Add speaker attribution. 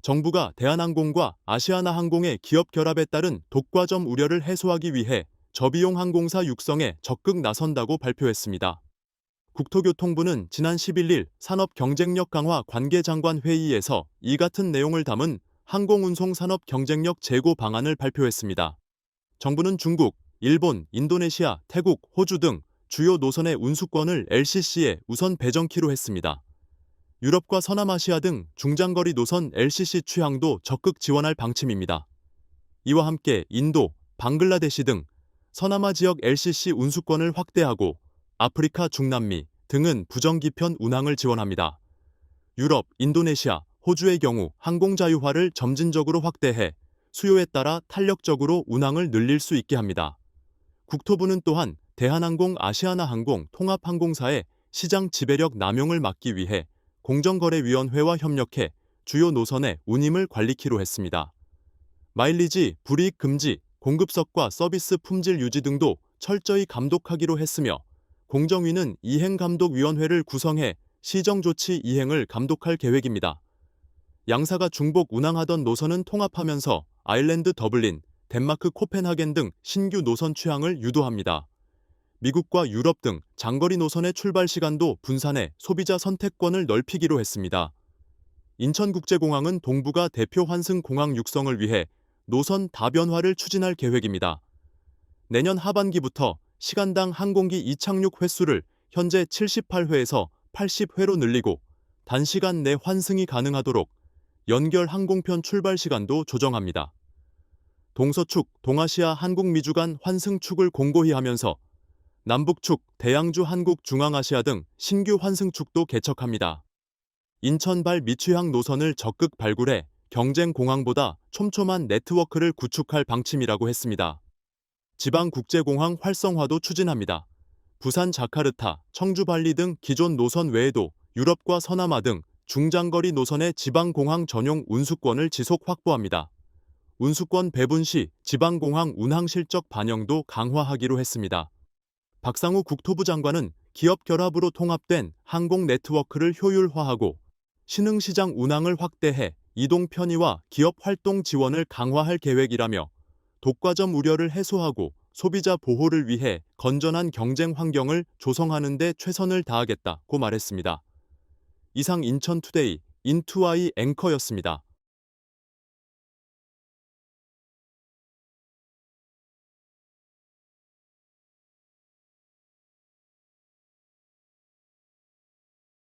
Speaker 1: 정부가 대한항공과 아시아나항공의 기업 결합에 따른 독과점 우려를 해소하기 위해 저비용 항공사 육성에 적극 나선다고 발표했습니다. 국토교통부는 지난 11일 산업경쟁력 강화 관계장관 회의에서 이 같은 내용을 담은 항공운송 산업 경쟁력 제고 방안을 발표했습니다. 정부는 중국, 일본, 인도네시아, 태국, 호주 등 주요 노선의 운수권을 LCC에 우선 배정키로 했습니다. 유럽과 서남아시아 등 중장거리 노선 LCC 취항도 적극 지원할 방침입니다. 이와 함께 인도, 방글라데시 등 서남아 지역 LCC 운수권을 확대하고 아프리카, 중남미 등은 부정기편 운항을 지원합니다. 유럽, 인도네시아, 호주의 경우 항공 자유화를 점진적으로 확대해 수요에 따라 탄력적으로 운항을 늘릴 수 있게 합니다. 국토부는 또한 대한항공, 아시아나항공, 통합항공사의 시장 지배력 남용을 막기 위해 공정거래위원회와 협력해 주요 노선의 운임을 관리키로 했습니다. 마일리지, 불이익 금지, 공급석과 서비스 품질 유지 등도 철저히 감독하기로 했으며 공정위는 이행감독위원회를 구성해 시정조치 이행을 감독할 계획입니다. 양사가 중복 운항하던 노선은 통합하면서 아일랜드 더블린, 덴마크 코펜하겐 등 신규 노선 취항을 유도합니다. 미국과 유럽 등 장거리 노선의 출발 시간도 분산해 소비자 선택권을 넓히기로 했습니다. 인천국제공항은 동부가 대표 환승 공항 육성을 위해 노선 다변화를 추진할 계획입니다. 내년 하반기부터 시간당 항공기 이착륙 횟수를 현재 78회에서 80회로 늘리고 단시간 내 환승이 가능하도록 연결 항공편 출발 시간도 조정합니다. 동서축, 동아시아 한국미주 간 환승축을 공고히 하면서 남북축, 대양주 한국중앙아시아 등 신규 환승축도 개척합니다. 인천발 미취항 노선을 적극 발굴해 경쟁공항보다 촘촘한 네트워크를 구축할 방침이라고 했습니다. 지방국제공항 활성화도 추진합니다. 부산 자카르타, 청주 발리 등 기존 노선 외에도 유럽과 서남아 등 중장거리 노선의 지방공항 전용 운수권을 지속 확보합니다. 운수권 배분 시 지방공항 운항 실적 반영도 강화하기로 했습니다. 박상우 국토부 장관은 기업 결합으로 통합된 항공 네트워크를 효율화하고 신흥시장 운항을 확대해 이동 편의와 기업 활동 지원을 강화할 계획이라며 독과점 우려를 해소하고 소비자 보호를 위해 건전한 경쟁 환경을 조성하는 데 최선을 다하겠다고 말했습니다. 이상 인천투데이 인투아이 앵커였습니다.